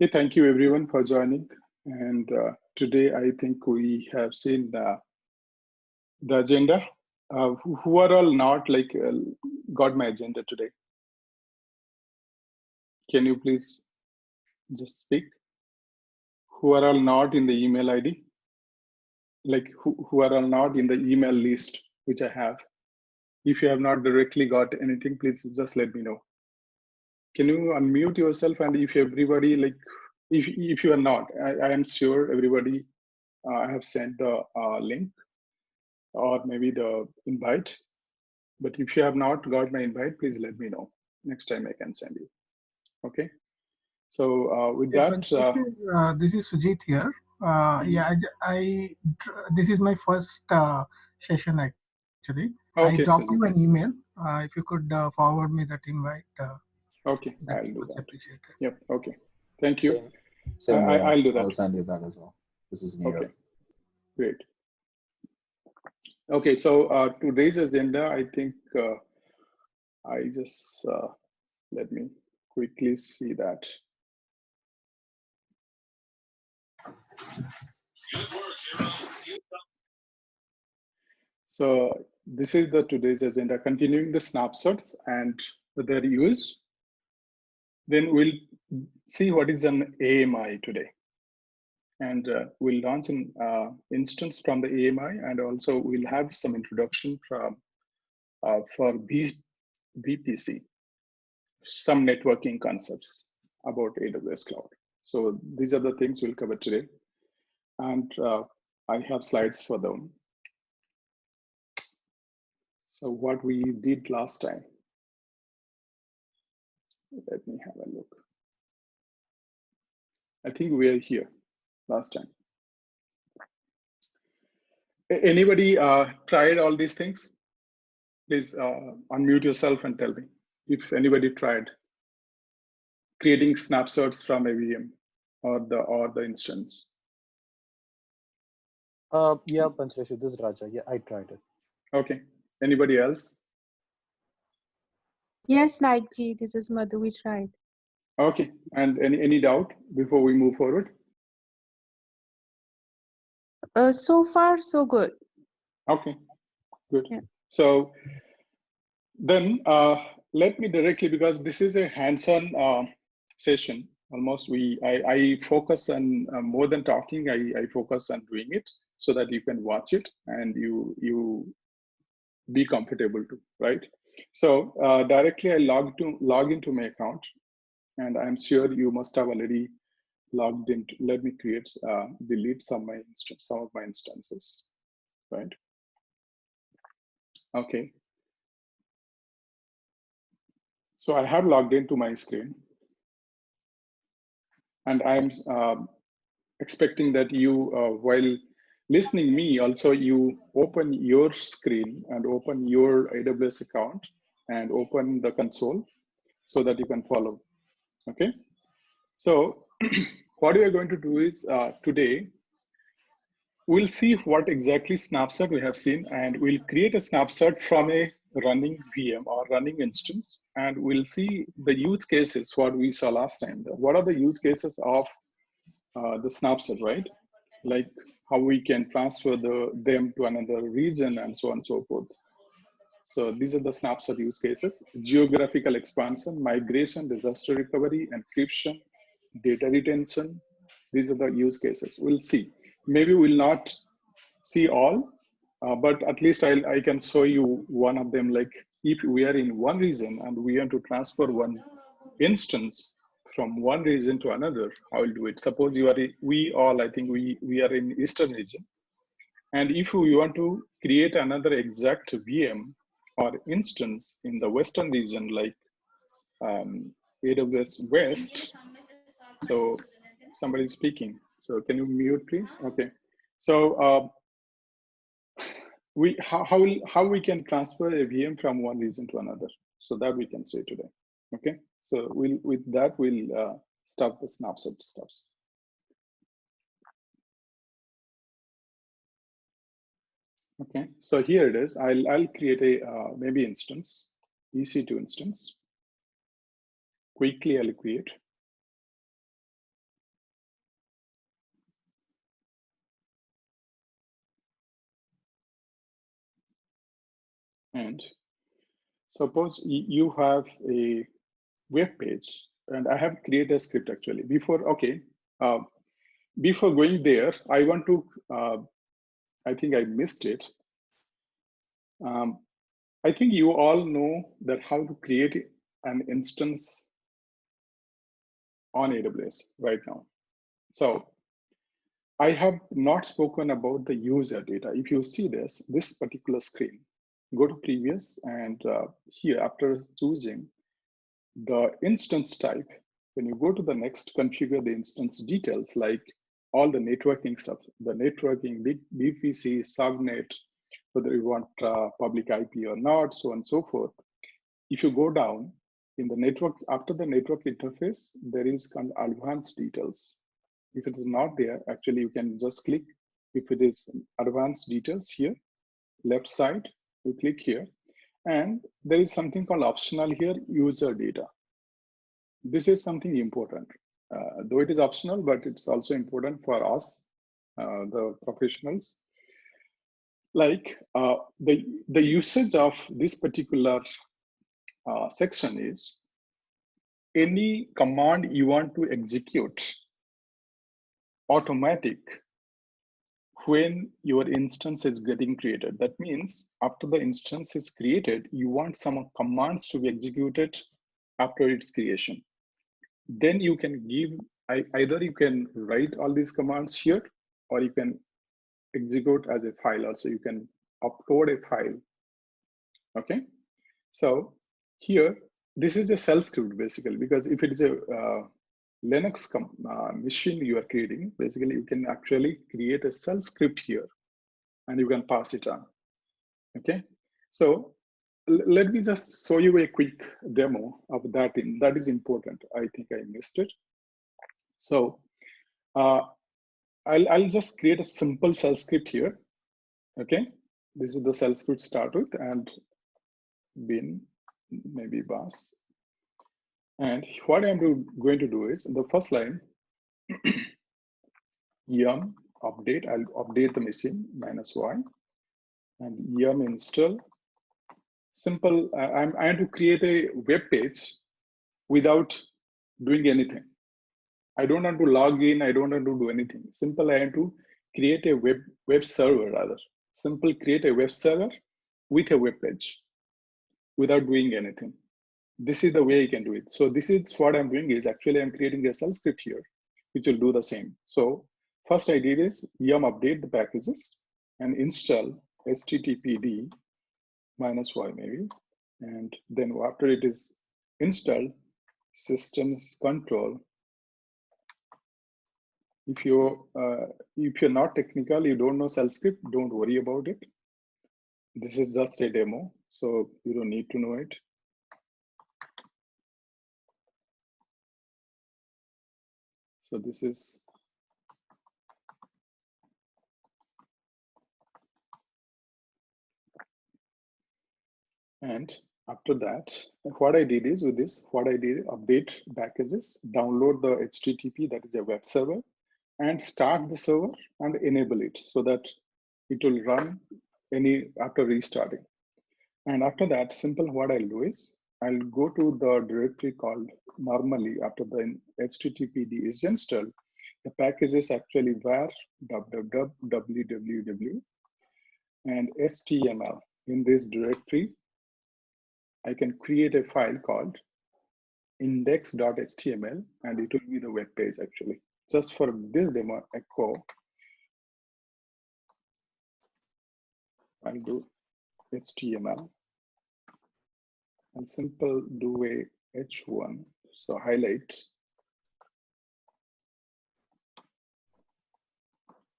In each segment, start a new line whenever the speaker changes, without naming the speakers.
Hey, thank you everyone for joining. And today I think we have seen the agenda. Who are all not got my agenda today? Can you please just speak? Who are all not in the email ID? Like who are all not in the email list, which I have? If you have not directly got anything, please just let me know. Can you unmute yourself? And if everybody, like, if you are not, I am sure everybody I have sent the link or maybe the invite. But if you have not got my invite, please let me know. Next time I can send you. Okay. So with that,
this is Sujit here. Yeah, this is my first session actually. I dropped
okay,
you an
Sujit.
email. If you could forward me that invite,
Okay,
that
I'll
be
do
much
that.
appreciated.
Yep. Okay. Thank you.
Same way.
I'll do that.
I'll send you that as well. This is Neerav.
Okay. Great. Okay. So today's agenda, I think I just let me quickly see that. So this is the today's agenda, continuing the snapshots and their use. Then we'll see what is an AMI today. And we'll launch an instance from the AMI, and also we'll have some introduction from for VPC, some networking concepts about AWS Cloud. So these are the things we'll cover today. And I have slides for them. So what we did last time. Let me have a look. I think we are here last time. Anybody tried all these things? Please unmute yourself and tell me if anybody tried creating snapshots from a VM or the instance.
Yeah, Panchreshu, this is Raja. Yeah, I tried it.
Okay. Anybody else?
Yes, Naikji, this is Madhu. We tried.
Okay. And any doubt before we move forward?
So far, so good.
Okay. Good.
Yeah.
So then let me directly, because this is a hands-on session. Almost I focus on more than talking. I focus on doing it so that you can watch it and you be comfortable to, right? So directly I log into my account, and I'm sure you must have already logged into. Let me delete some of my instances, right? Okay. So I have logged into my screen, and I'm expecting that you, while listening me, also you open your screen and open your AWS account and open the console so that you can follow. Okay. So what we are going to do is today, we'll see what exactly snapshot we have seen, and we'll create a snapshot from a running VM or running instance, and we'll see the use cases, what we saw last time. What are the use cases of the snapshot, right? Like how we can transfer them to another region and so on and so forth. So these are the snapshot use cases: geographical expansion, migration, disaster recovery, encryption, data retention. These are the use cases. We'll see. Maybe we'll not see all, but at least I can show you one of them. Like if we are in one region and we want to transfer one instance from one region to another, I will do it. Suppose we all, I think we are in Eastern region. And if we want to create another exact VM or instance in the Western region, like AWS West, so somebody's speaking. So can you mute, please? Okay. So how we can transfer a VM from one region to another? So that we can say today. Okay. So with that we'll start the snapshot steps. Okay. So here it is. I'll create a maybe instance, EC2 instance. Quickly I'll create. And suppose you have a web page, and I have created a script actually. Before going there, I want to, I think I missed it. I think you all know that how to create an instance on AWS right now. So I have not spoken about the user data. If you see this particular screen, go to previous, and here after choosing the instance type, when you go to the next, configure the instance details like all the networking stuff, the networking, VPC, subnet, whether you want public IP or not, so on and so forth. If you go down in the network, after the network interface, there is advanced details. If it is not there, actually you can just click, if it is advanced details here, left side, you click here, and there is something called optional here, user data. This is something important, though it is optional, but it's also important for us, the professionals. Like the usage of this particular section is any command you want to execute automatic when your instance is getting created. That means after the instance is created, you want some commands to be executed after its creation. Then you can give, either you can write all these commands here, or you can execute as a file. Also, you can upload a file. Okay, so here, this is a shell script basically, because if it is a Linux machine you are creating, basically you can actually create a shell script here and you can pass it on. Okay, so let me just show you a quick demo of that thing. That is important. I think I missed it. So I'll just create a simple shell script here. Okay, this is the shell script start with, and bin, maybe bus. And what I'm going to do is, in the first line, yum update, I'll update the machine -y, and yum install. Simple, I want to create a web page without doing anything. I don't want to log in, I don't want to do anything. Simple, I want to create a web server rather. Simple, create a web server with a web page without doing anything. This is the way I can do it. So this is what I'm doing is actually I'm creating a shell script here, which will do the same. So first I did is yum update the packages and install httpd -y maybe. And then after it is installed, systems control. If you're not technical, you don't know shell script, don't worry about it. This is just a demo, so you don't need to know it. So this is and after that, what I did is with this, what I did, update packages, download the HTTP, that is a web server, and start the server and enable it so that it will run after restarting. And after that, simple, what I'll do is I'll go to the directory called normally after the HTTPD is installed. The package is actually var www and html. In this directory, I can create a file called index.html, and it will be the web page actually. Just for this demo, echo, I'll do HTML and simple do a h1. So highlight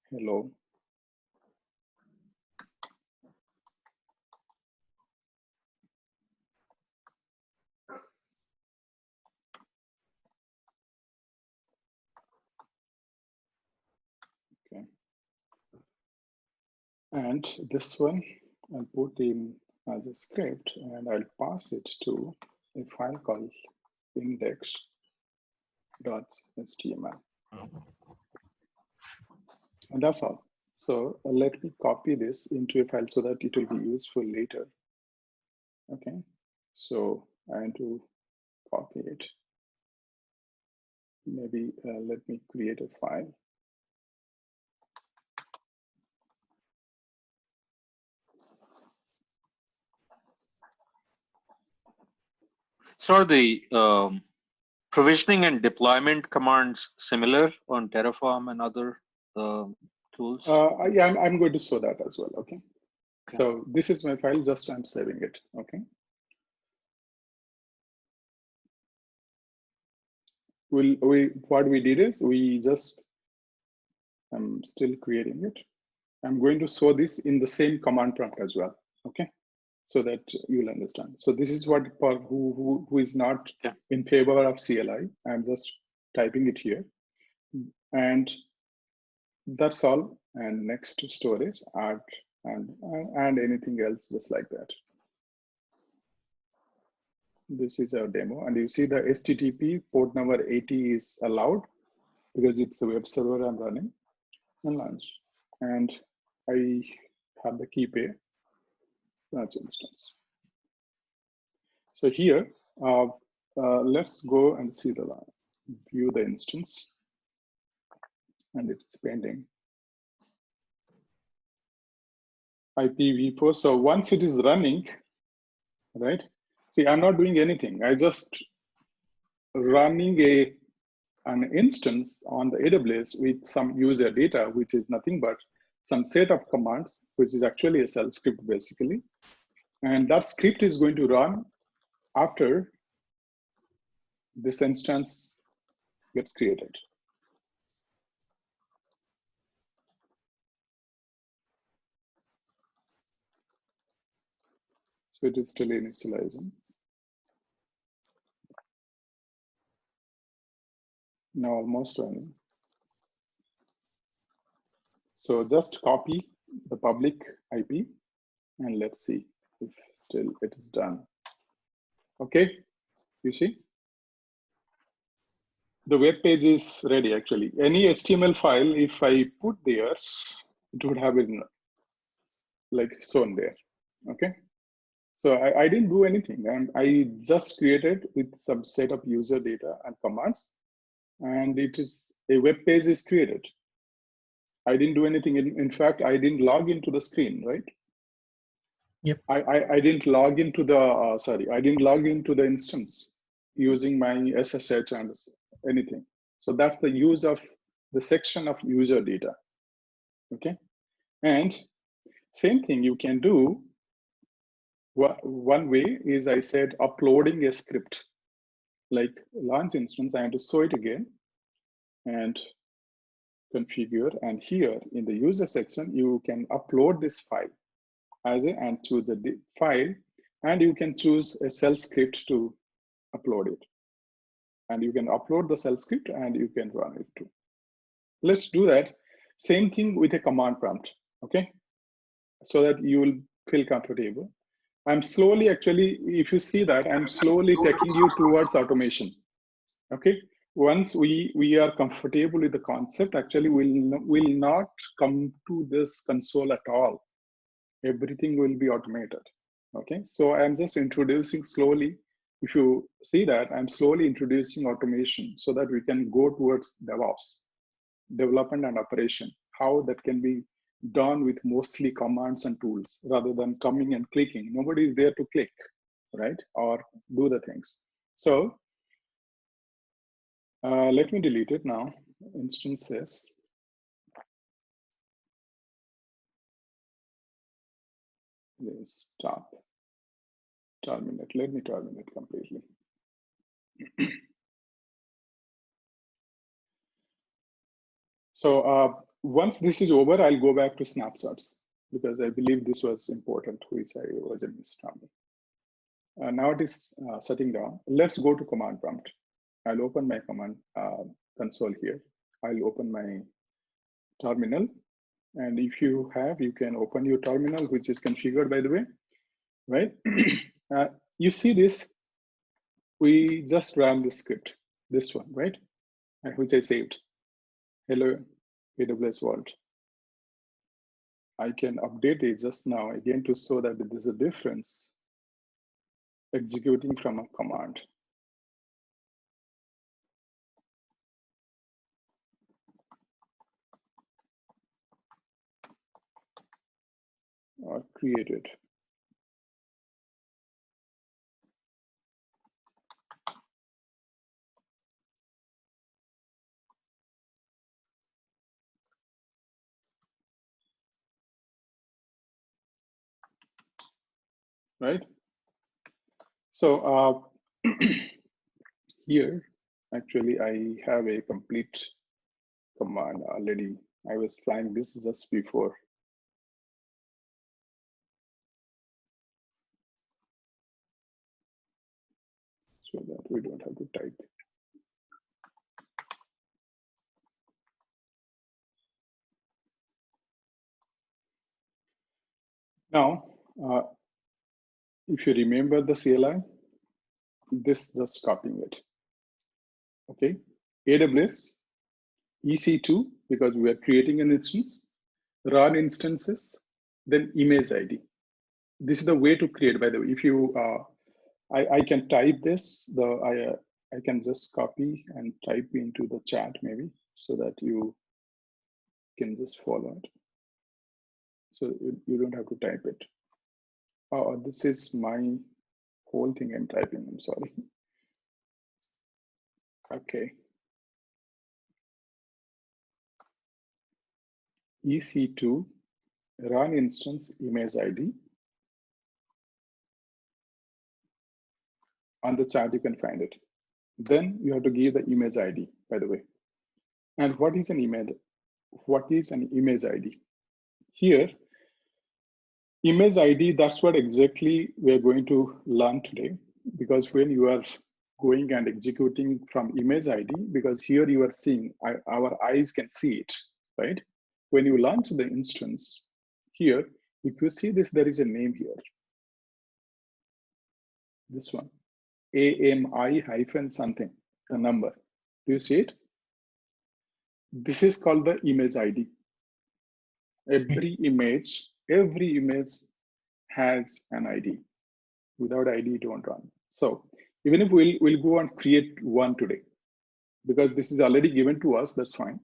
hello. Okay. And this one I'll put in as a script and I'll pass it to a file called index.html. And that's all. So let me copy this into a file so that it will be useful later. Okay, so I want to copy it. Maybe let me create a file.
So are the provisioning and deployment commands similar on Terraform and other tools?
Yeah, I'm going to show that as well. Okay.
Okay.
So this is my file. Just I'm saving it. Okay. What we did is we just, I'm still creating it. I'm going to show this in the same command prompt as well. Okay. So that you'll understand. So this is what for who is not in favor of CLI. I'm just typing it here, and that's all. And next storage, add, and anything else just like that. This is our demo, and you see the HTTP port number 80 is allowed because it's a web server I'm running, and launch. And I have the key pair launch instance. So here, let's go and see the view the instance, and it's pending. IPv4. So once it is running, right? See, I'm not doing anything. I just running an instance on the AWS with some user data, which is nothing but some set of commands, which is actually a shell script basically. And that script is going to run after this instance gets created. So it is still initializing. Now almost running. So just copy the public IP and let's see if still it is done. Okay, you see? The web page is ready actually. Any HTML file, if I put there, it would have been like shown there, okay? So I didn't do anything, and I just created with some set of user data and commands, and it is a web page is created. I didn't do anything. In fact, I didn't log into the screen, right?
Yep.
I didn't log into the, I didn't log into the instance using my SSH and anything. So that's the use of the section of user data, okay? And same thing you can do. One way is I said uploading a script, like launch instance. I have to show it again and configure. And here in the user section, you can upload this file as a, and choose the file, and you can choose a shell script to upload it. And you can upload the shell script and you can run it too. Let's do that. Same thing with a command prompt, okay? So that you will feel comfortable. I'm slowly, actually, if you see that, I'm slowly taking you towards automation, okay? Once we are comfortable with the concept, actually we'll not come to this console at all. Everything will be automated, okay? So I'm just introducing slowly. If you see that, I'm slowly introducing automation so that we can go towards DevOps, development and operation, how that can be done with mostly commands and tools rather than coming and clicking. Nobody is there to click, right? Or do the things. So let me delete it now. Instances. Let's stop. Terminate. Let me terminate completely. So once this is over, I'll go back to snapshots because I believe this was important, which I was a missed from. Now it is shutting down. Let's go to command prompt. I'll open my command console here. I'll open my terminal. And if you have, you can open your terminal, which is configured, by the way, right? You see this, we just ran the script, this one, right? Which I saved. Hello, AWS Vault. I can update it just now again to show that there's a difference. executing from a command. Or created. Right? So here, actually, I have a complete command already. I was flying this just before. So that we don't have to type. Now, if you remember the CLI, this just copying it. Okay, AWS, EC2, because we are creating an instance, run instances, then image ID. This is the way to create, by the way. If you, I can type this, I can just copy and type into the chat maybe, so that you can just follow it. So you don't have to type it. Oh, this is my whole thing I'm typing, I'm sorry. Okay. EC2 run instance image ID. On the chat, you can find it. Then you have to give the image ID, by the way. And what is an image? What is an image ID? Here, image ID, that's what exactly we're going to learn today. Because when you are going and executing from image ID, because here you are seeing, our eyes can see it, right? When you launch the instance, here, if you see this, there is a name here. This one, AMI hyphen something, the number. Do you see it? This is called the image ID. Every image has an ID. Without ID, it won't run. So even if we'll go and create one today, because this is already given to us, that's fine.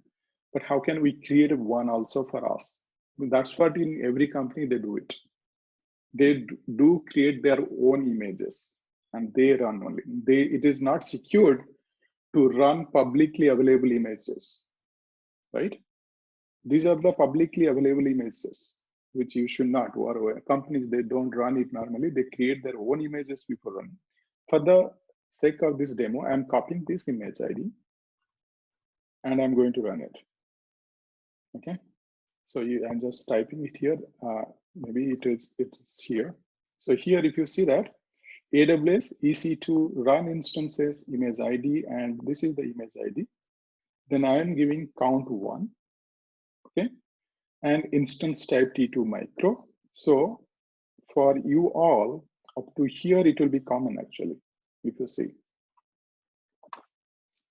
But how can we create one also for us? That's what in every company they do it. They do create their own images and they run only. It is not secured to run publicly available images, right? These are the publicly available images, which you should not, or companies, they don't run it normally. They create their own images before running. For the sake of this demo, I'm copying this image ID and I'm going to run it. Okay. So I'm just typing it here. Maybe it is here. So here, if you see that, AWS EC2 run instances image ID, and this is the image ID. Then I am giving count 1. Okay. And instance type T2 micro. So for you all, up to here, it will be common actually. If you see,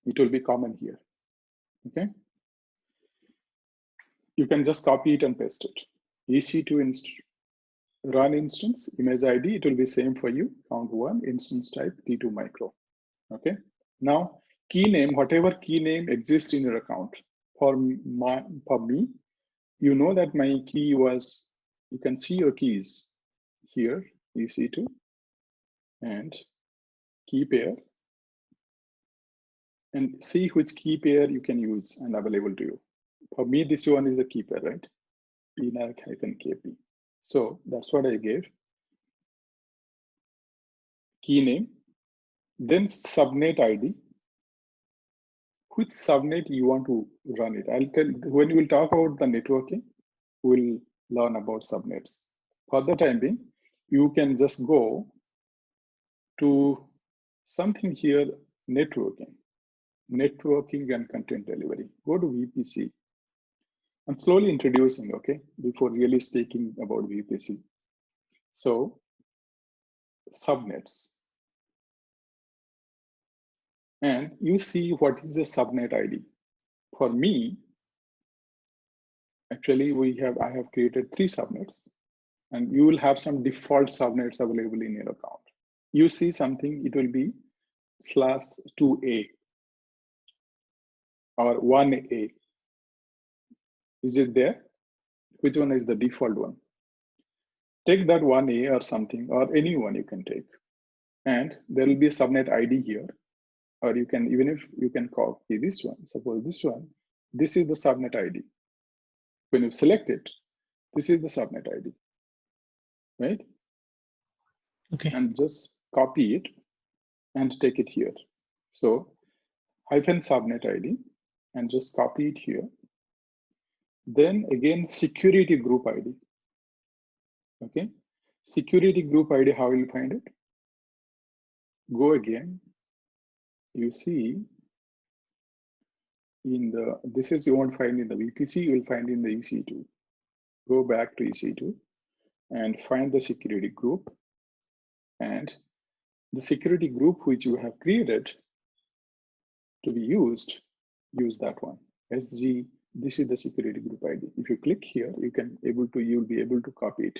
it will be common here. Okay. You can just copy it and paste it. EC2 run instance image ID, it will be same for you. Count 1, instance type T2 micro. Okay. Now key name, whatever key name exists in your account. For me, you know that my key was, you can see your keys here, EC2 and key pair, and see which key pair you can use and available to you. For me, this one is the key pair, right? PNAC-KP. So that's what I gave. Key name, then subnet ID. Which subnet you want to run it? I'll tell, when we'll talk about the networking, we'll learn about subnets. For the time being, you can just go to something here, networking and content delivery. Go to VPC. I'm slowly introducing, okay, before really speaking about VPC. So subnets. And you see what is the subnet ID. For me, actually I have created 3 subnets, and you will have some default subnets available in your account. you see something, it will be /2a or 1a. Is it there? Which one is the default one? Take that 1a or something, or any one you can take. And there will be a subnet ID here. Or you can, even if you can copy this one, suppose this one, this is the subnet ID. When you select it, this is the subnet ID, right?
Okay.
And just copy it and take it here. So -subnet ID and just copy it here. Then again, security group ID. Okay. Security group ID, how will you find it? Go again. You see in the, this is you won't find in the VPC, you will find in the EC2. Go back to EC2 and find the security group, and the security group which you have created to be used, use that one. SG, this is the security group ID. If you click here, you'll be able to copy it.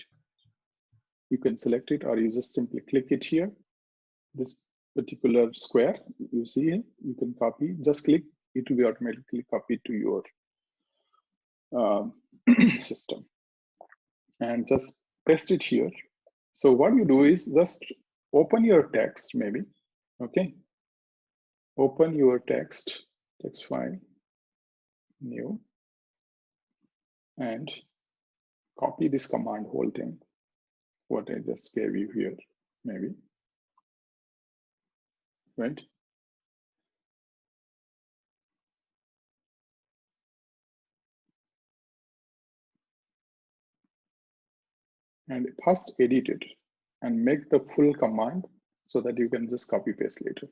You can select it, or you just simply click it here. This particular square, you see it, you can copy, just click, it will be automatically copied to your system. And just paste it here. So what you do is just open your text, maybe, okay? Open your text file, new, and copy this command, whole thing, what I just gave you here, maybe, right? And first edit it and make the full command so that you can just copy paste later.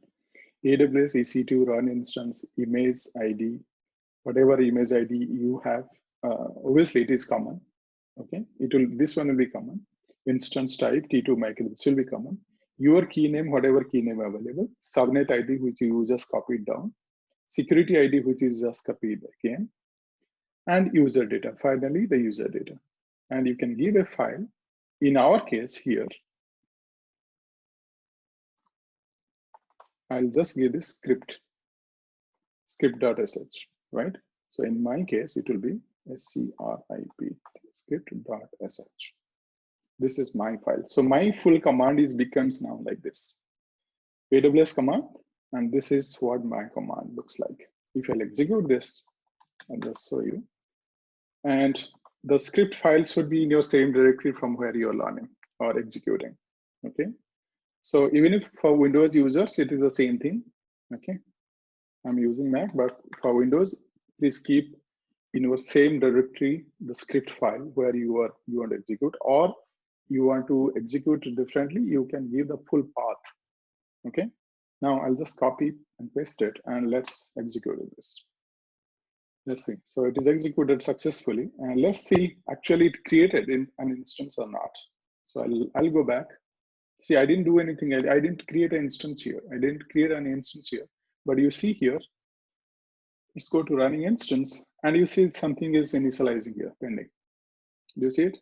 AWS EC2 run instance image ID, whatever image ID you have, obviously it is common. Okay, this one will be common. Instance type T2 micro, this will be common. Your key name, whatever key name available. Subnet ID, which you just copied down. Security ID, which is just copied again. And user data, finally the user data. And you can give a file. In our case here, I'll just give this script.sh, right? So in my case, it will be script, script.sh. This is my file. So my full command becomes now like this. AWS command, and this is what my command looks like. If I'll execute this, I'll just show you. And the script file should be in your same directory from where you're learning or executing, okay? So even if for Windows users, it is the same thing, okay? I'm using Mac, but for Windows, please keep in your same directory the script file where you want to execute, or you want to execute it differently, you can give the full path, okay? Now I'll just copy and paste it, and let's execute this. Let's see. So it is executed successfully, and let's see actually it created in an instance or not. So I'll go back. See, I didn't do anything. I didn't create an instance here. I didn't create an instance here. But you see here, let's go to running instance, and you see something is initializing here, pending. Do you see it?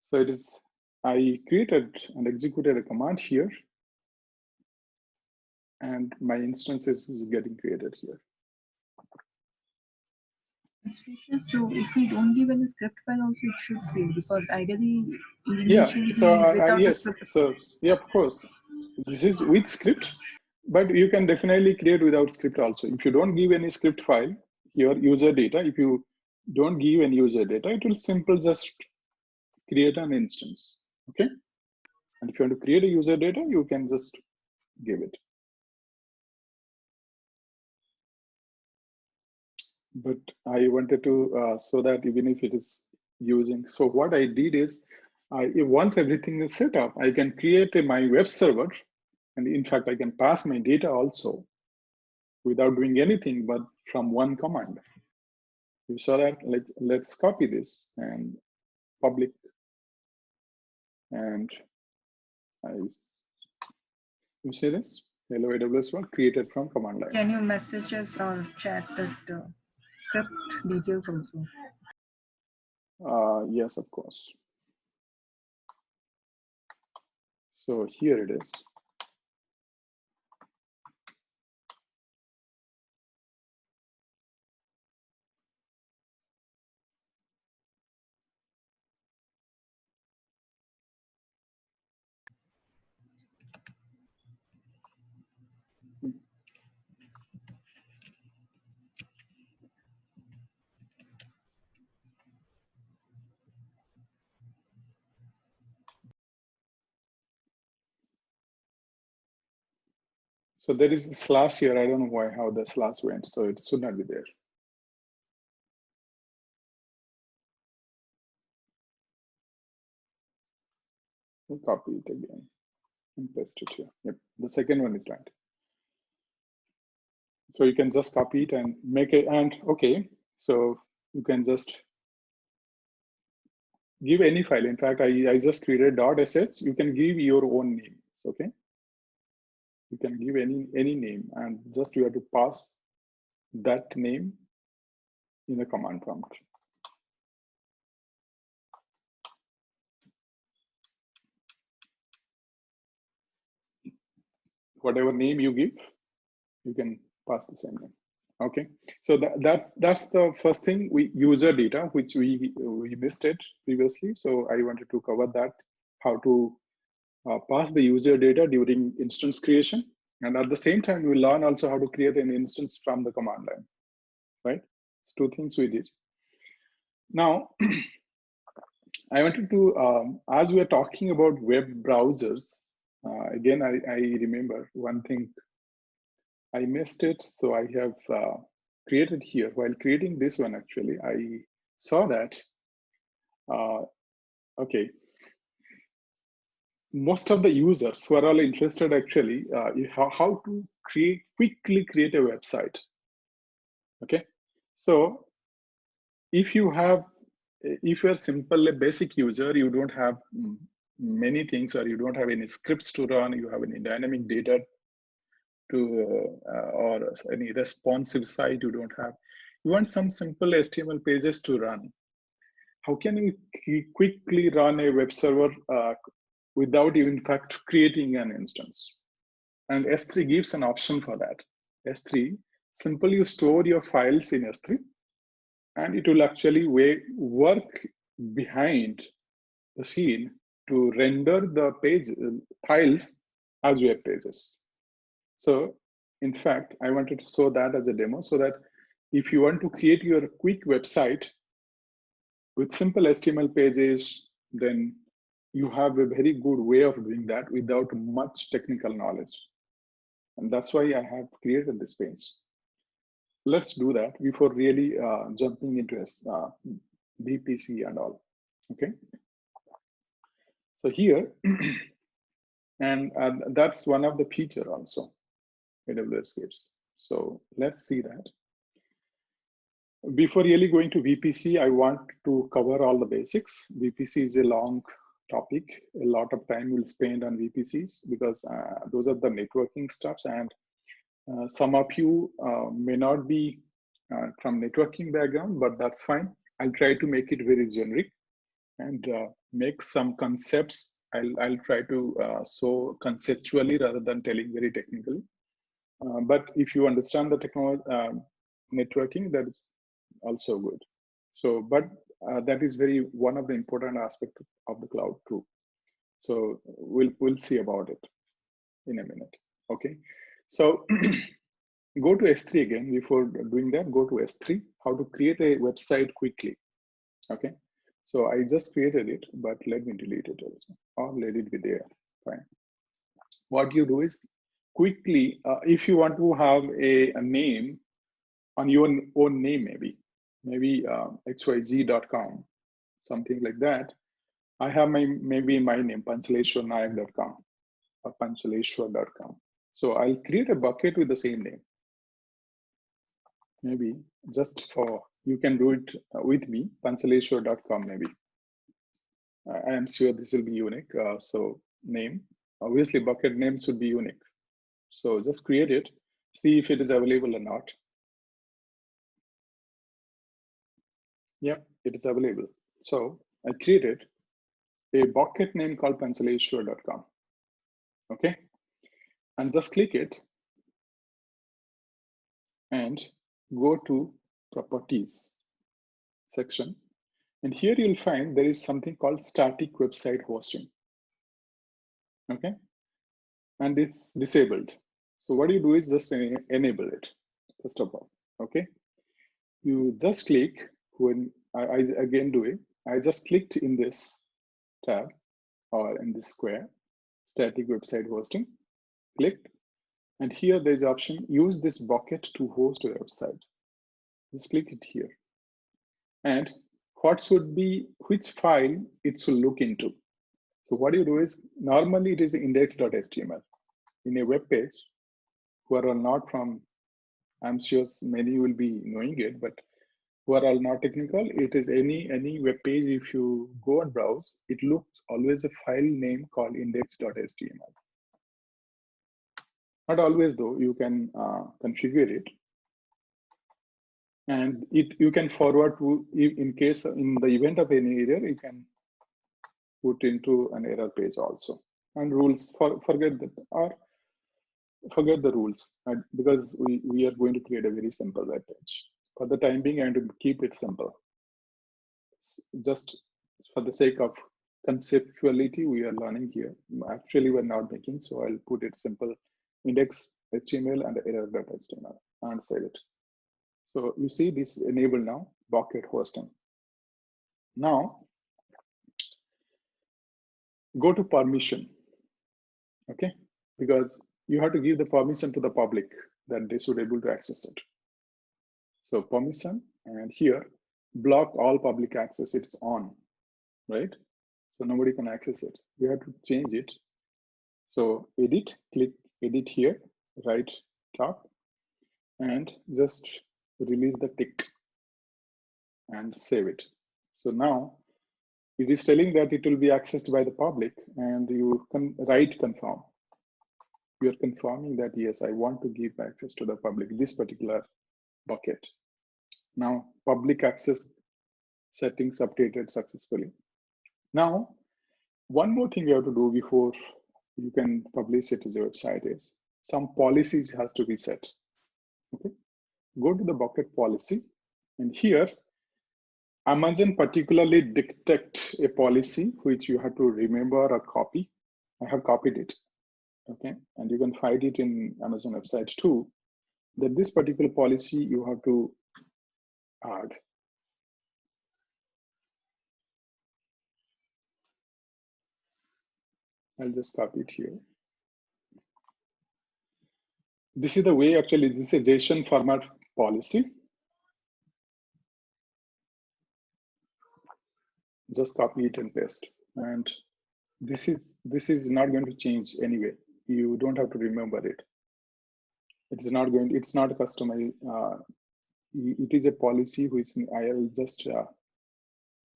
So it is, I created and executed a command here, and my instance is getting created here.
So if we don't give any script file also, it should fail, because ideally
Yeah,
initially
so
without the
yes,
script.
so yeah, of course, this is with script, but you can definitely create without script also. If you don't give any script file, your user data, if you don't give any user data, it will simple just create an instance, okay? And if you want to create a user data, you can just give it. But I wanted to, so that even if it is using, so what I did is, once everything is set up, I can create my web server. And in fact, I can pass my data also without doing anything, but from one command. You saw that, like, let's copy this and public. And you see this? Hello AWS one created from command line.
Can you message us or chat that script details also?
Yes, of course. So here it is. So there is a slash here. I don't know why, how the slash went. So it should not be there. We'll copy it again and paste it here. Yep, the second one is right. So you can just copy it and make it, and okay. So you can just give any file. In fact, I just created .sh. You can give your own names, okay? You can give any name, and just you have to pass that name in the command prompt. Whatever name you give, you can pass the same name. Okay, so that's the first thing. User data, which we missed it previously. So I wanted to cover that, how to pass the user data during instance creation, and at the same time we learn also how to create an instance from the command line. Right, it's two things we did. Now I wanted to, as we are talking about web browsers, again I remember one thing. I missed it, so I have created here. While creating this one, actually, I saw that, okay, most of the users who are all interested actually, how to quickly create a website, okay? So if you are simple, a basic user, you don't have many things, or you don't have any scripts to run, you have any dynamic data to or any responsive site you don't have. You want some simple HTML pages to run. How can you quickly run a web server without even in fact creating an instance? And S3 gives an option for that. S3, simply you store your files in S3, and it will actually work behind the scene to render the files as web pages. So in fact, I wanted to show that as a demo, so that if you want to create your quick website with simple HTML pages, then you have a very good way of doing that without much technical knowledge. And that's why I have created this page. Let's do that before really jumping into VPC and all, okay? So here, and that's one of the feature also AWS gives. So let's see that. Before really going to VPC, I want to cover all the basics. VPC is a long topic. A lot of time we'll spend on VPCs because those are the networking stuffs, and some of you may not be from networking background, but that's fine. I'll try to make it very generic and make some concepts. I'll try to show conceptually rather than telling very technically. But if you understand the technology, networking, that is also good. So, but that is one of the important aspects of the cloud too. So we'll see about it in a minute. Okay, so go to S3 again. Before doing that, go to S3. How to create a website quickly. Okay, so I just created it, but let me delete it also, or let it be there. Fine. What you do is quickly, if you want to have a name on your own name, maybe xyz.com, something like that. I have maybe my name, panchaleshwarnayak.com or panchaleshwar.com. So I'll create a bucket with the same name. Maybe just for, you can do it with me, panchaleshwar.com maybe. I am sure this will be unique. So name, obviously bucket name should be unique. So just create it, see if it is available or not. Yep, it is available. So I created a bucket name called panchaleshwar.com. Okay, and just click it and go to properties section. And here you'll find there is something called static website hosting. Okay, and it's disabled. So what you do is just enable it first of all. Okay, you just click when I again do it. I just clicked in this tab or in this square, static website hosting, clicked, and here there's option, use this bucket to host a website. Just click it here. And what should be, which file it should look into. So what you do is, normally it is index.html. In a web page, who are all not from, I'm sure many will be knowing it, but who are all not technical, it is any web page, if you go and browse, it looks always a file name called index.html. Not always though, you can configure it. And you can forward to, in case, in the event of any error, you can put into an error page also. And rules, forget that, or forget the rules, because we are going to create a very simple web page. For the time being, I'm going to keep it simple. Just for the sake of conceptuality, we are learning here. Actually, we're not making, so I'll put it simple, index.html and error.html and save it. So you see this enabled now, bucket hosting. Now, go to permission, okay? Because you have to give the permission to the public that they should be able to access it. So permission, and here, block all public access, it's on, right? So nobody can access it. You have to change it. So edit, click edit here, right top, and just release the tick and save it. So now it is telling that it will be accessed by the public, and you can write confirm. You are confirming that yes, I want to give access to the public, this particular bucket. Now public access settings updated successfully. Now, one more thing you have to do before you can publish it as a website is some policies has to be set. Okay, go to the bucket policy, and here Amazon particularly detect a policy which you have to remember or copy. I have copied it. Okay, and you can find it in Amazon website too. That this particular policy you have to add. I'll just copy it here. This is the way, actually, this is a JSON format policy. Just copy it and paste. And this is not going to change anyway. You don't have to remember it. It is not going, it's not customized. It is a policy which I'll just,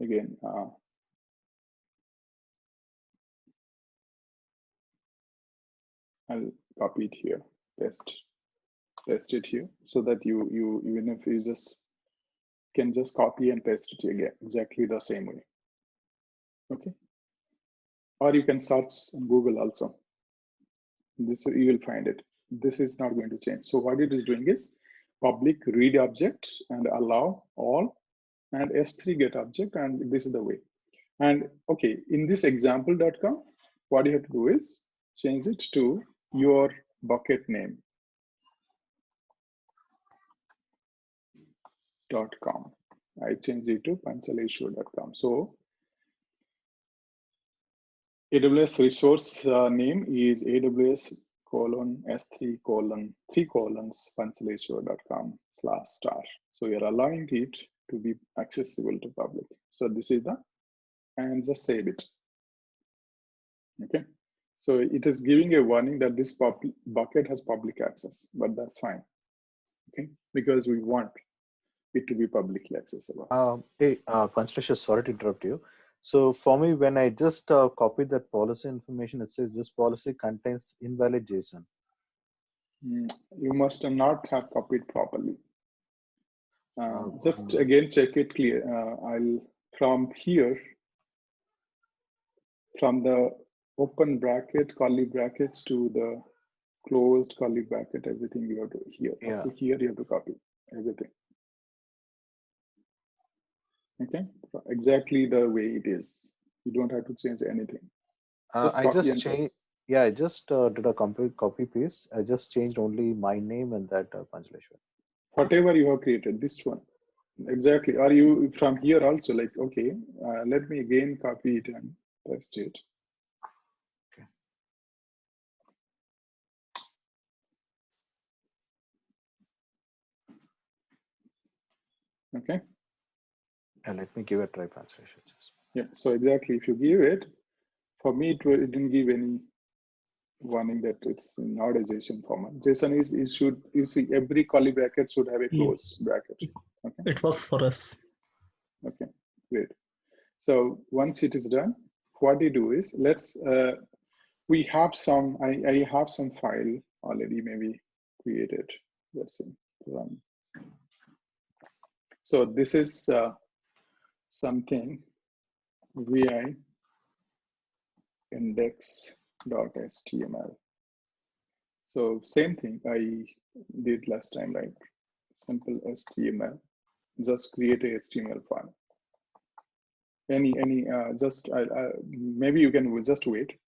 again, I'll copy it here, paste it here, so that you even if you just can just copy and paste it again, exactly the same way. Okay, or you can search on Google also. This you will find it. This is not going to change. So what it is doing is public read object and allow all, and S3 get object, and this is the way. And okay, in this example.com, what you have to do is change it to your bucket name .com. I changed it to panchaleshwar.com. So AWS resource name is AWS S3 3 panchaleshwar.com/star. So you're allowing it to be accessible to public. So this is the, and just save it. Okay. So it is giving a warning that this bucket has public access, but that's fine. Okay, because we want it to be publicly accessible.
Hey, Constellation, sorry to interrupt you. So for me, when I just copied that policy information, it says this policy contains invalid JSON.
You must not have copied properly. Just again check it clear. I'll from here, from the open bracket, curly brackets to the closed curly bracket, everything you have to here.
Yeah.
Up to here you have to copy everything. Okay, exactly the way it is. You don't have to change anything.
I just changed. Yeah, I just did a copy paste. I just changed only my name and that Panchaleshwar.
Whatever you have created, this one. Exactly. Are you from here also like, okay, let me again copy it and paste it.
Okay.
Okay.
And let me give it a try, Panchaleshwar.
Yeah. So exactly, if you give it, for me, it didn't give any warning that it's not a JSON format. JSON is you see every curly bracket should have a close bracket. Okay.
It works for us.
Okay, great. So once it is done, what you do is we have some, I have some file already maybe created. Let's run. So this is something vi index.html. So same thing I did last time, right? Simple HTML, just create a HTML file. Just maybe you can just wait.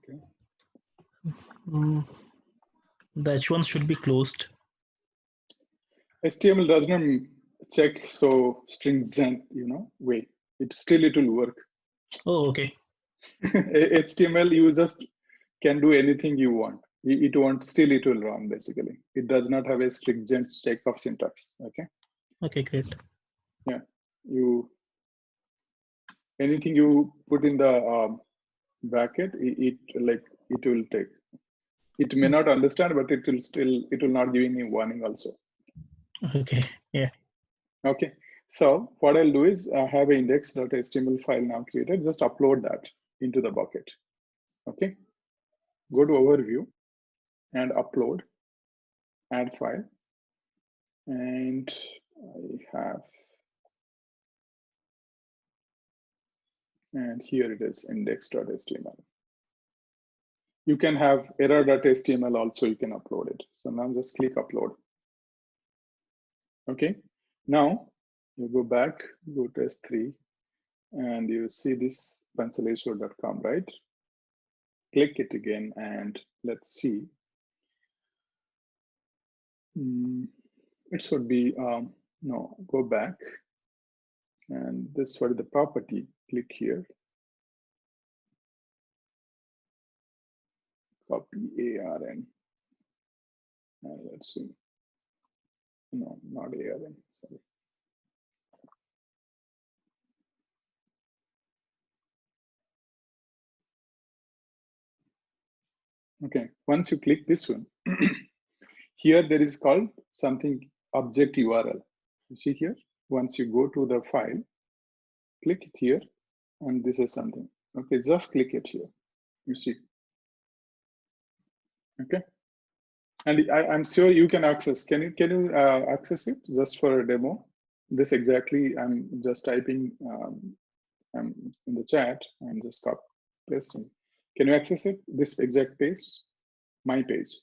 Okay.
The H1 should be closed.
HTML does not check so stringent, way. It will work.
Oh, okay.
HTML, you just can do anything you want. It won't, still it will run basically. It does not have a stringent check of syntax. Okay.
Okay, great.
Yeah. Anything you put in the bracket, it will take. It may not understand, but it will not give any warning also.
Okay. Yeah.
Okay. So what I'll do is I have an index.html file now created. Just upload that into the bucket. Okay. Go to overview and upload, add file. And I have, and here it is, index.html. You can have error.html also, you can upload it. So now just click upload. Okay. Now you go back, go to S3, and you see this panchaleshwar.com, right? Click it again and let's see. It should be, no, go back. And this what is the property, click here. Copy ARN. And let's see. No, not ARN, sorry. Okay, once you click this one, here there is called something object URL. You see here, once you go to the file, click it here, and this is something. Okay, just click it here. You see. Okay, and I'm sure you can access. Can you access it just for a demo? This exactly. I'm just typing in the chat. I'm just copy pasting. Can you access it? This exact page, my page.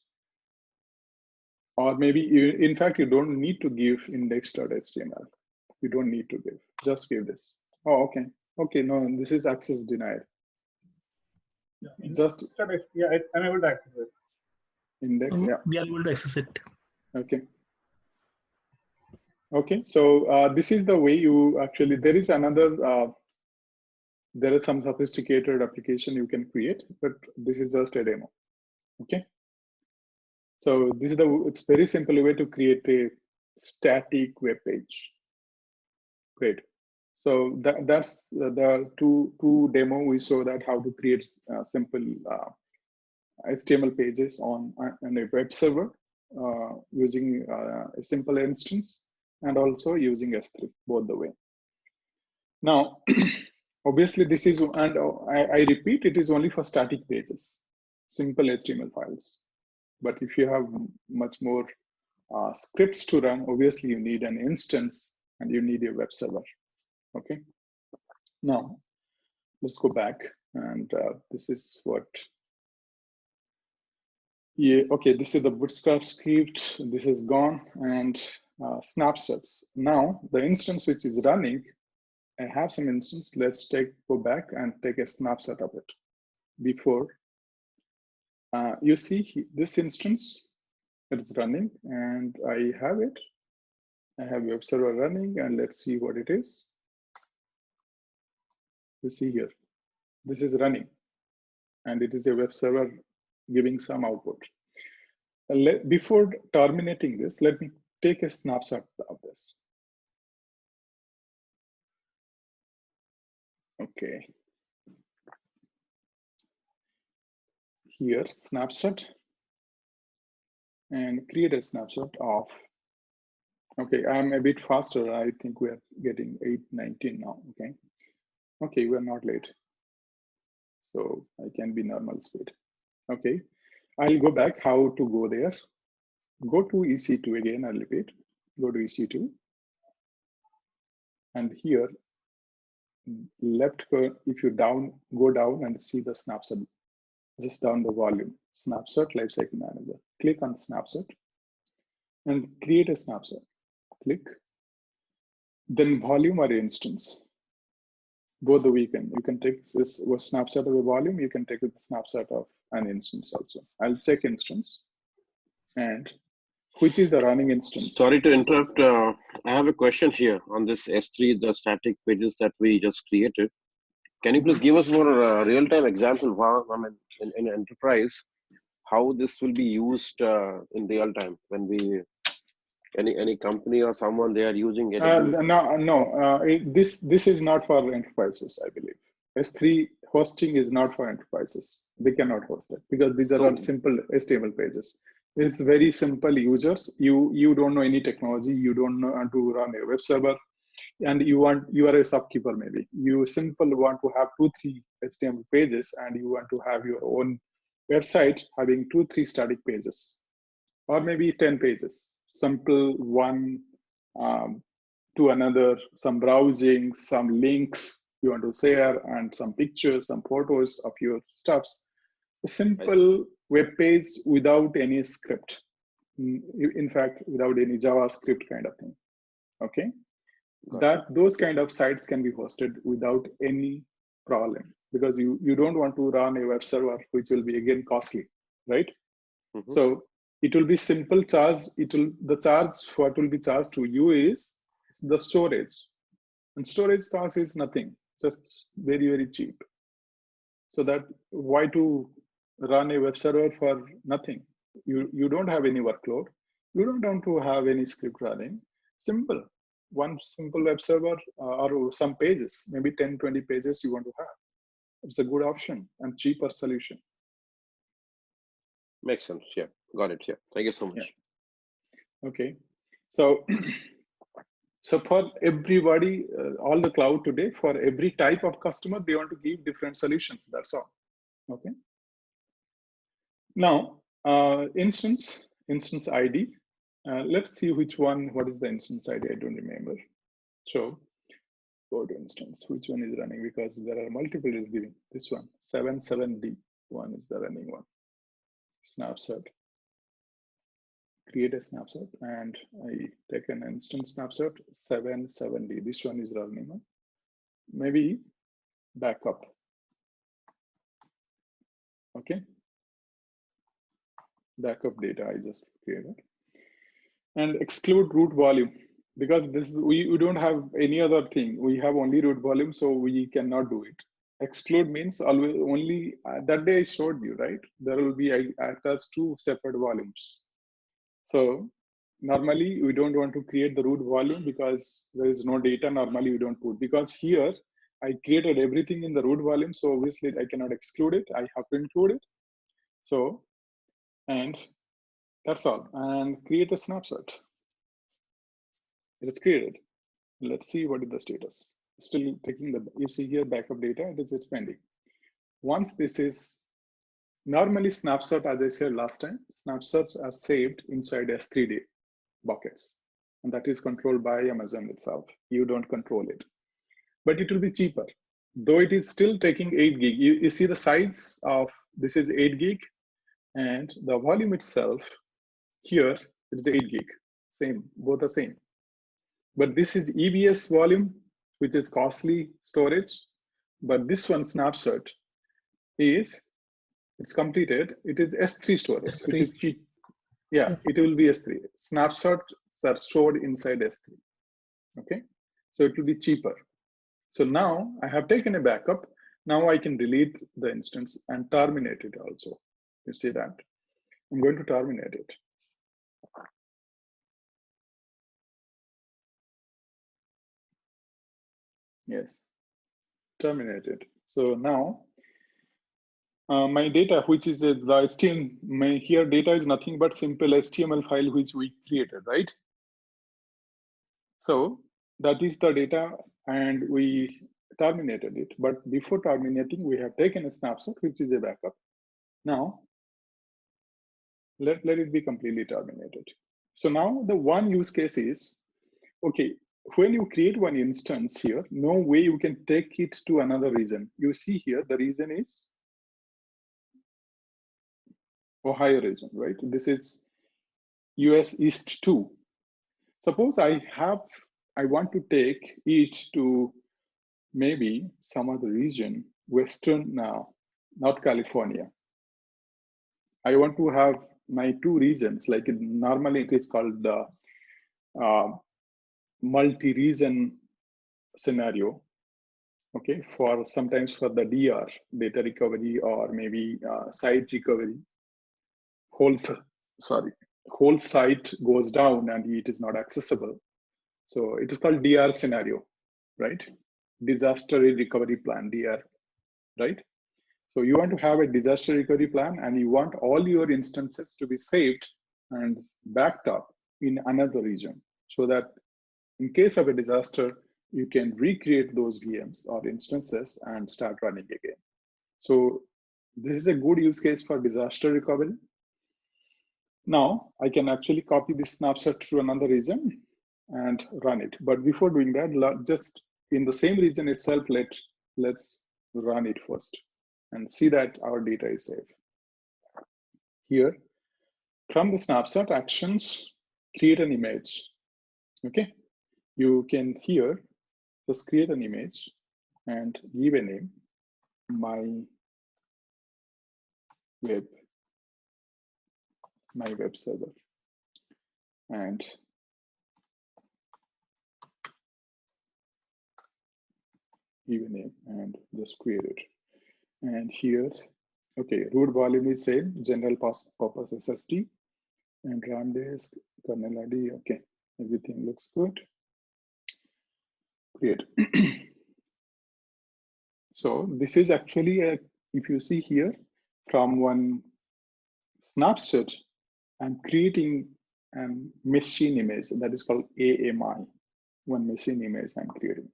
Or maybe in fact, you don't need to give index.html. You don't need to give, just give this. Oh, okay. Okay, no, this is access denied.
Yeah,
just,
yeah, I'm able to access it.
Index, yeah.
We are able to access it.
Okay. Okay, so this is the way you actually, there is another, there is some sophisticated application you can create, but this is just a demo. Okay. So this is it's very simple way to create a static web page. Great. So that's the two demo we saw that how to create simple HTML pages on a web server using a simple instance and also using S3, both the way. Now, obviously this is, and I repeat, it is only for static pages, simple HTML files. But if you have much more scripts to run, obviously you need an instance and you need a web server. Okay. Now, let's go back, and this is what. Yeah, okay, this is the Bootstrap script. This is gone, and snapshots. Now, the instance which is running, I have some instance. Let's go back and take a snapshot of it. Before, you see this instance, it's running, and I have it. I have web server running, and let's see what it is. You see here, this is running, and it is a web server giving some output. Before terminating this, let me take a snapshot of this. Okay. Here, snapshot, and create a snapshot of. Okay, I'm a bit faster. I think we are getting 8:19 now. Okay. Okay, we're not late. So I can be normal speed. Okay. I'll go back how to go there. Go to EC2 again, I'll repeat. Go to EC2. And here, left, if you go down and see the snapshot, just down the volume, snapshot lifecycle manager. Click on snapshot and create a snapshot. Click. Then volume or instance. Both the weekend. You can take this snapshot of a volume, you can take a snapshot of an instance also. I'll check instance. And which is the running instance?
Sorry to interrupt. I have a question here on this S3, the static pages that we just created. Can you please give us more real-time example of, I mean, in enterprise, how this will be used in real time when we, any company or someone they are using it?
This is not for enterprises, I believe. S3 hosting is not for enterprises. They cannot host it because these are all simple HTML pages. It's very simple users. You don't know any technology. You don't know how to run a web server, and you are a shopkeeper maybe. You simply want to have 2-3 HTML pages, and you want to have your own website having 2-3 static pages, or maybe 10 pages. Simple one to another, some browsing, some links you want to share, and some pictures, some photos of your stuffs. A simple web page without any script. In fact, without any JavaScript kind of thing. Okay, those kind of sites can be hosted without any problem, because you don't want to run a web server which will be again costly, right? Mm-hmm. So it will be simple charge. What will be charged to you is the storage, and storage cost is nothing, just very, very cheap. So that why to run a web server for nothing? You don't have any workload. You don't want to have any script running. Simple, one simple web server or some pages, maybe 10-20 pages you want to have. It's a good option and cheaper solution.
Makes sense. Yeah, got it. Yeah, thank you so much.
Yeah. Okay, so so for everybody, all the cloud today, for every type of customer, they want to give different solutions. That's all. Okay. Now, instance ID. Let's see which one. What is the instance ID? I don't remember. So go to instance. Which one is running? Because there are multiple is giving. This one 77D one is the running one. Snapshot. Create a snapshot, and I take an instance snapshot 77D. This one is running. Maybe backup. Okay. Backup data I just created, and exclude root volume, because this is we don't have any other thing. We have only root volume, so we cannot do it. Exclude means always only that day I showed you, right? There will be attached 2 separate volumes. So normally we don't want to create the root volume because there is no data. Normally we don't put, because here I created everything in the root volume. So obviously I cannot exclude it. I have to include it. So, and that's all. And create a snapshot. It is created. Let's see what is the status. Still taking the, you see here backup data, it is pending. Once this is, normally snapshot, as I said last time, snapshots are saved inside S3 buckets. And that is controlled by Amazon itself. You don't control it. But it will be cheaper. Though it is still taking 8 gig. You see the size of, this is 8 gig. And the volume itself, here, it is 8 gig. Same, both are same. But this is EBS volume, which is costly storage. But this one snapshot is, it's completed. It is S3 storage,
S3.
which is cheap. Yeah, it will be S3. Snapshots are stored inside S3. Okay, so it will be cheaper. So now I have taken a backup. Now I can delete the instance and terminate it also. You see that? I'm going to terminate it. Yes, terminated. So now my data, which is the HTML, here data is nothing but simple HTML file which we created, right? So that is the data and we terminated it. But before terminating, we have taken a snapshot, which is a backup. Now, let it be completely terminated. So now the one use case is, okay, when you create one instance here, no way you can take it to another region. You see here, the region is Ohio region, right? This is US East 2. Suppose I want to take it to maybe some other region, Western North California. I want to have my two regions, like normally it is called the multi-region scenario. Okay, for sometimes for the DR, data recovery, or maybe site recovery, whole site goes down and it is not accessible. So it is called DR scenario, right? Disaster recovery plan, DR, right? So you want to have a disaster recovery plan and you want all your instances to be saved and backed up in another region so that in case of a disaster, you can recreate those VMs or instances and start running again. So this is a good use case for disaster recovery. Now I can actually copy this snapshot to another region and run it. But before doing that, just in the same region itself, let's run it first and see that our data is safe. Here, from the snapshot actions, create an image. Okay, you can here just create an image and give a name, my web server, and give a name and just create it. And here, okay, root volume is same, general purpose SSD, and RAM disk, kernel ID. Okay, everything looks good. Great. So this is actually if you see here, from one snapshot, I'm creating a machine image that is called AMI. One machine image I'm creating.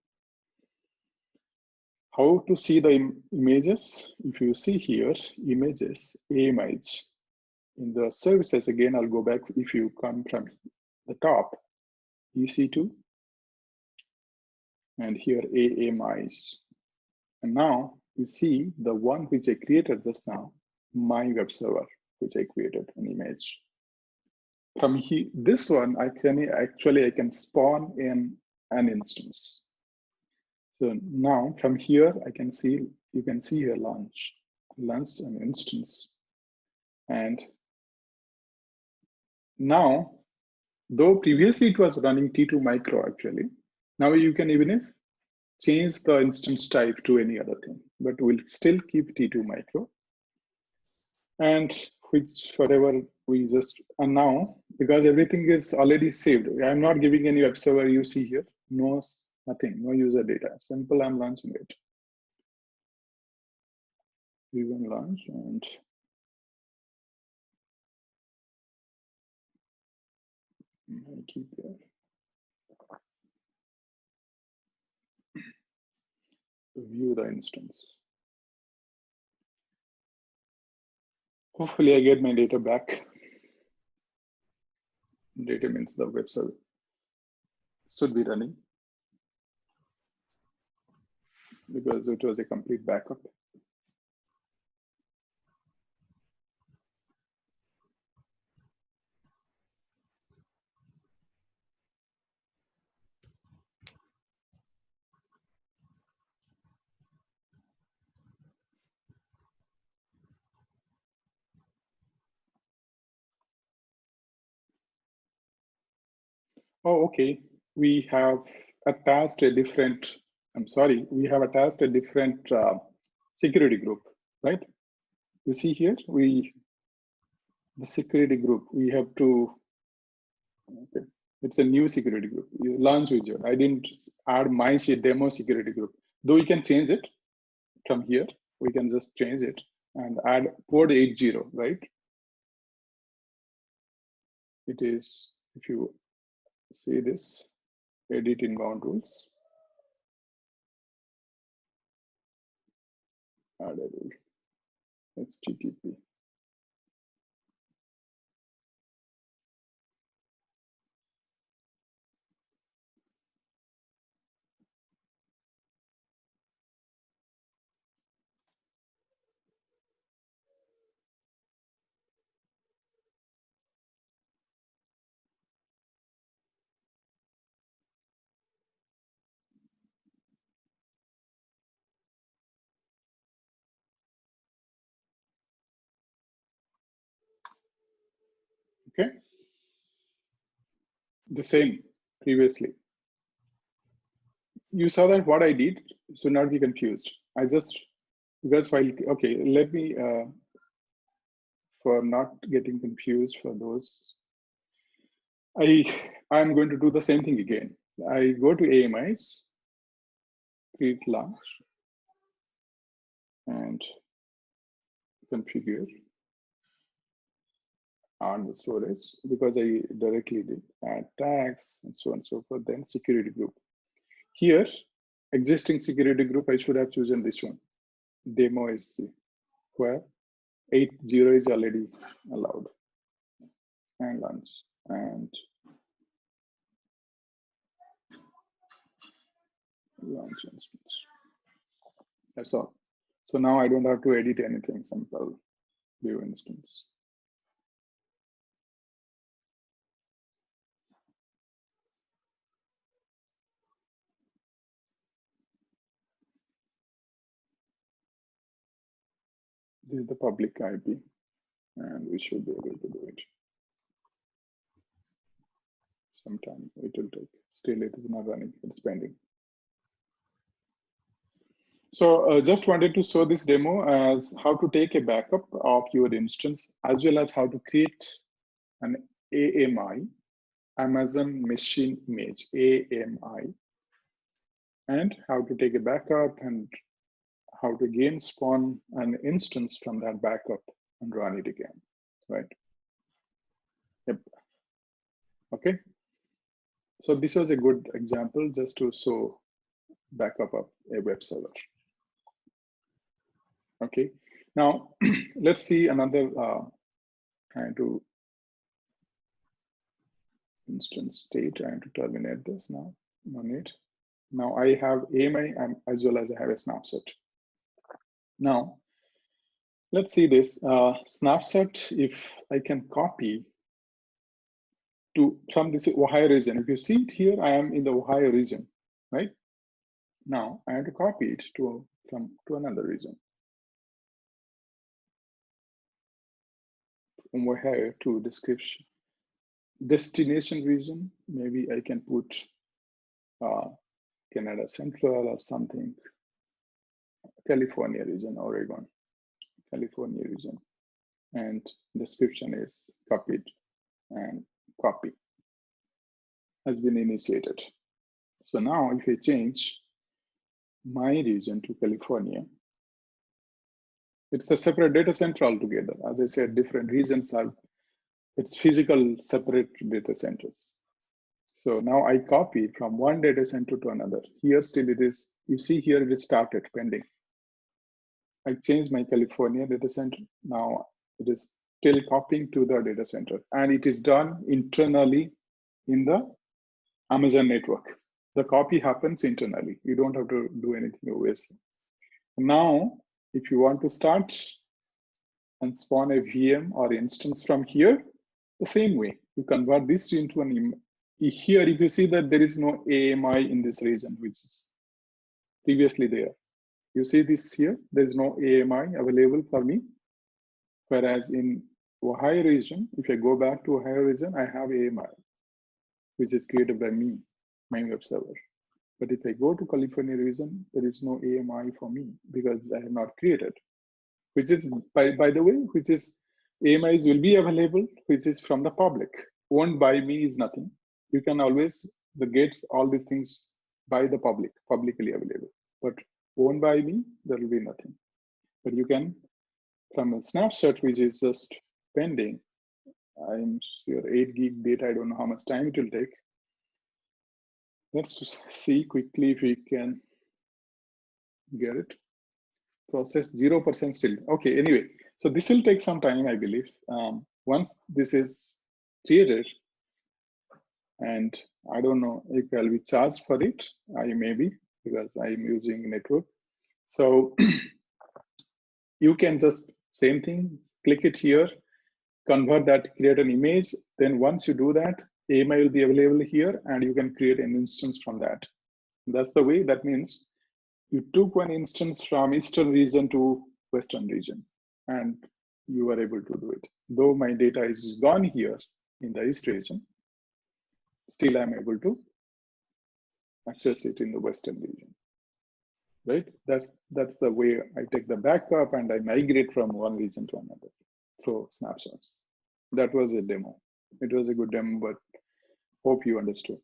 How to see the images? If you see here, images, image. In the services, again, I'll go back. If you come from the top, EC2, and here AMIs. And now you see the one which I created just now, my web server, which I created an image. From here, this one, I can spawn in an instance. So now from here, you can see here launch an instance. And now, though previously it was running T2 micro actually, now you can even change the instance type to any other thing, but we'll still keep T2 micro. And whatever we just, and now because everything is already saved, I'm not giving any web server you see here, no, nothing, no user data, simple, I'm launching it. We will launch and I keep there. View the instance. Hopefully I get my data back. Data means the web server should be running because it was a complete backup. Oh, okay. We have attached a different, I'm sorry, we have attached a different security group, right? You see here, the security group, we have to, okay, it's a new security group. You launch wizard. I didn't add my demo security group, though we can change it from here. We can just change it and add port 80, right? It is, if you see this, edit inbound rules, add a rule, HTTP. Okay, the same previously. You saw that what I did, so not be confused. I just, because while, okay, let me, for not getting confused for those, I'm going to do the same thing again. I go to AMIs, create launch, and configure on the storage because I directly did add tags and so on and so forth, then security group. Here, existing security group, I should have chosen this one, demo SC, where 80 is already allowed, and launch, and launch instance. That's all. So now I don't have to edit anything, simple view instance. This is the public IP, and we should be able to do it. Sometime it will take. Still, it is not running. It's pending. So just wanted to show this demo as how to take a backup of your instance, as well as how to create an AMI, Amazon Machine Image, AMI, and how to take a backup and how to again spawn an instance from that backup and run it again, right? Yep. Okay. So this was a good example just to show backup of a web server. Okay. Now let's see another trying to instance state and to terminate this now. No need. Now I have AMI as well as I have a snapshot. Now let's see this snapshot. If I can copy to from this Ohio region, if you see it here, I am in the Ohio region, right? Now I have to copy it to another region. From Ohio to description, destination region. Maybe I can put Canada Central or something. California region, Oregon, California region. and description is copied, and copy has been initiated. So now if I change my region to California, it's a separate data center altogether. As I said, different regions have its physical separate data centers. So now I copy from one data center to another. Here still it is, you see here it is started pending. I changed my California data center. Now it is still copying to the data center, and it is done internally in the Amazon network. The copy happens internally. You don't have to do anything obviously. Now, if you want to start and spawn a VM or instance from here, the same way, you convert this into an here. If you see that there is no AMI in this region, which is previously there. You see this here, there is no AMI available for me. Whereas in Ohio region, if I go back to Ohio region, I have AMI, which is created by me, my web server. But if I go to California region, there is no AMI for me because I have not created. Which is, by the way, which is AMIs will be available, which is from the public. Owned by me is nothing. You can always get all these things by the public, publicly available. But owned by me, there will be nothing. But you can, from a snapshot, which is just pending, I'm sure 8 gig data, I don't know how much time it will take. Let's see quickly if we can get it. Process 0% still. Okay, anyway, so this will take some time, I believe. Once this is created, and I don't know if I'll be charged for it. I may be, because I'm using network. So you can just same thing, click it here, convert that, create an image. Then once you do that, AMI will be available here, and you can create an instance from that. That's the way. That means you took one instance from Eastern region to Western region, and you were able to do it. Though my data is gone here in the East region, still I'm able to access it in the Western region, right? That's the way I take the backup and I migrate from one region to another through snapshots. That was a demo. It was a good demo, but hope you understood.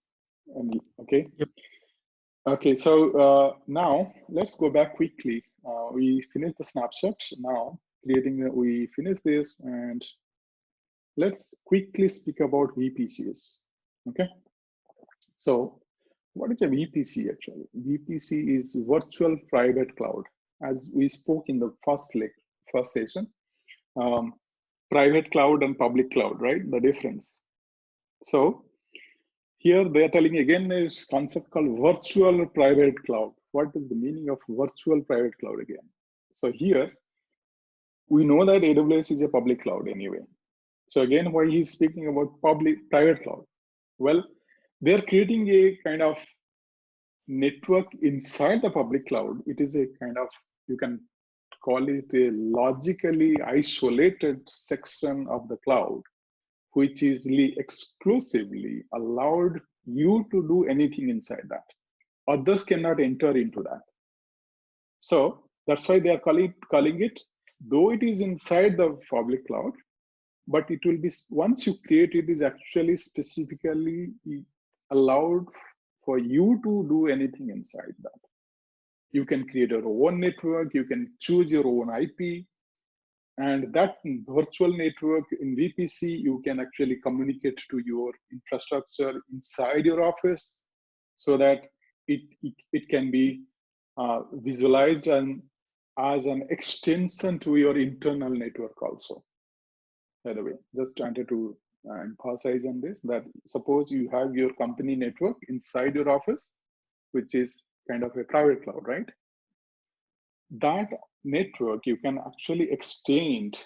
Okay.
Yep.
Okay, so now let's go back quickly. We finished the snapshot. Now we finished this, and let's quickly speak about VPCs. Okay, so what is a VPC actually? VPC is virtual private cloud. As we spoke in the first session, private cloud and public cloud, right? The difference. So here they are telling again a concept called virtual private cloud. What is the meaning of virtual private cloud again? So here we know that AWS is a public cloud anyway. So again, why he's speaking about private cloud? Well, they're creating a kind of network inside the public cloud. It is a kind of, you can call it a logically isolated section of the cloud, which is exclusively allowed you to do anything inside that. Others cannot enter into that. So that's why they are calling it, though it is inside the public cloud, but it will be, once you create it, is actually specifically allowed for you to do anything inside that. You can create your own network, you can choose your own IP, and that virtual network in VPC, you can actually communicate to your infrastructure inside your office so that it can be visualized and as an extension to your internal network also. By the way, just wanted to emphasize on this, that suppose you have your company network inside your office, which is kind of a private cloud, right? That network you can actually extend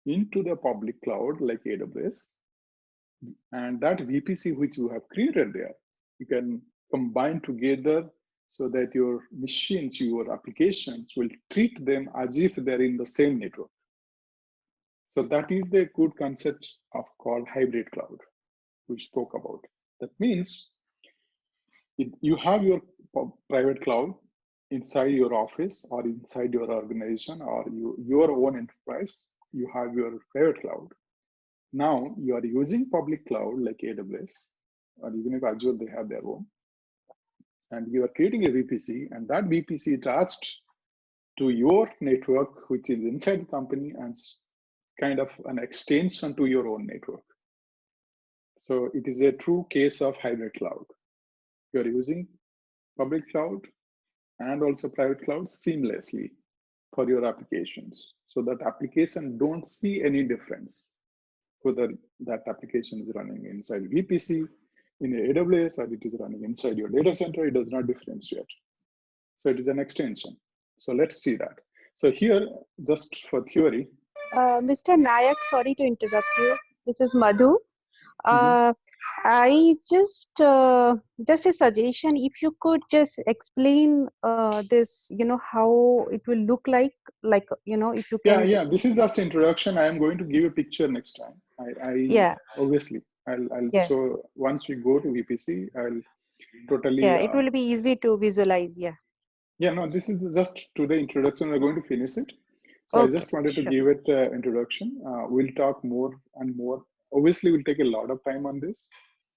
into the public cloud like AWS, and that VPC which you have created there, you can combine together so that your machines, your applications will treat them as if they're in the same network. So that is the good concept of called hybrid cloud we spoke about. That means you have your private cloud inside your office or inside your organization or your own enterprise, you have your private cloud. Now you are using public cloud like AWS, or even if Azure, they have their own. And you are creating a VPC, and that VPC is attached to your network, which is inside the company and kind of an extension to your own network. So it is a true case of hybrid cloud. You're using public cloud and also private cloud seamlessly for your applications. So that application don't see any difference whether that application is running inside VPC, in AWS, or it is running inside your data center. It does not differentiate. So it is an extension. So let's see that. So here, just for theory.
Mr. Nayak, sorry to interrupt you. This is Madhu. I just a suggestion. If you could just explain this, how it will look like, if you can.
Yeah. This is just introduction. I am going to give a picture next time. Obviously, I'll show once we go to VPC. I'll totally.
Yeah, it will be easy to visualize. Yeah.
Yeah. No, this is just to the introduction. We're going to finish it. So I just wanted to give it introduction. We'll talk more and more. Obviously, we'll take a lot of time on this.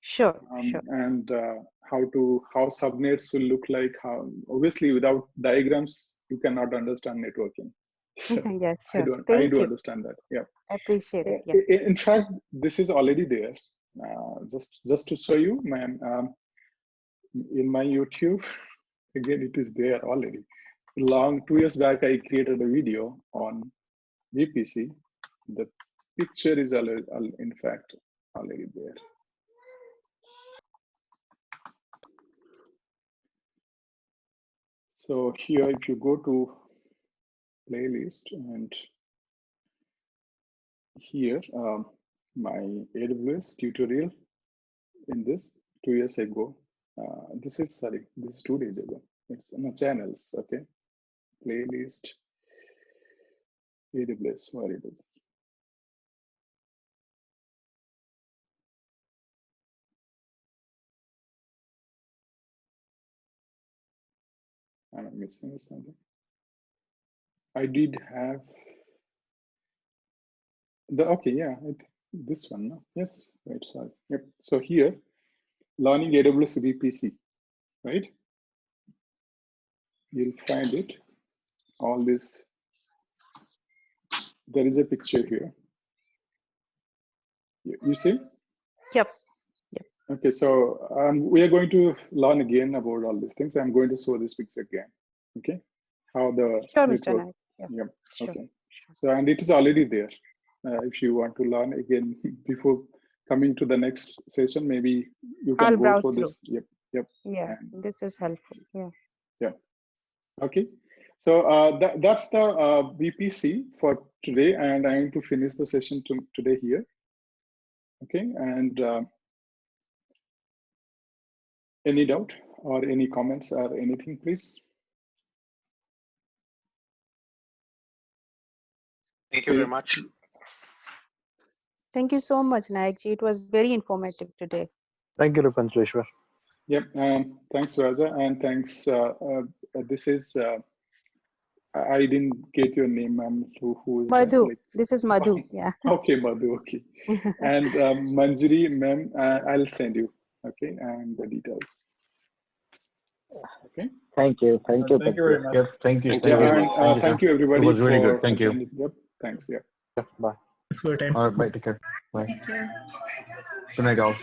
Sure.
And how subnets will look like. How obviously without diagrams you cannot understand networking. So
yes, sure.
I do understand that. Yeah.
Appreciate it. Yeah.
In fact, this is already there. Just to show you, man. In my YouTube, again, it is there already. 2 years back, I created a video on VPC. The picture is in fact already there. So here, if you go to playlist, and here my AWS tutorial in this 2 years ago. This is 2 days ago. It's on the channels. Okay, playlist AWS. Where it is? I'm missing something. I did have this one. No? Yes, right. Sorry. Yep. So here, learning AWS VPC, right? You'll find it. All this. There is a picture here. You see?
Yep.
Okay, so we are going to learn again about all these things. I'm going to show this picture again. Okay, how the
Mr. Nayak.
Yeah.
Sure.
Okay. So and it is already there. If you want to learn again before coming to the next session, maybe you can go for this. Yep.
Yeah, and this is helpful.
Yeah. Okay. So that's the VPC for today, and I'm going to finish the session today here. Okay, and any doubt or any comments or anything, please?
Thank you very much.
Thank you so much, Nayak ji. It was very informative today.
Thank you, Rupantreshwar.
Yep. Thanks, Raja, and thanks. This is. I didn't get your name, ma'am. Who is
Madhu.
Like,
this is Madhu. Yeah.
Okay, Madhu. Okay. And Manjari, ma'am, I'll send you. Okay, and the details. Okay.
Thank you.
Thank you very much. Yes, thank you.
Thank you, everybody.
It was really
for
good. Thank you.
attending. Yep. Thanks. Yeah.
Bye.
Thanks for your time.
All right, bye. Take care. Bye.
Take care.
Good night, all.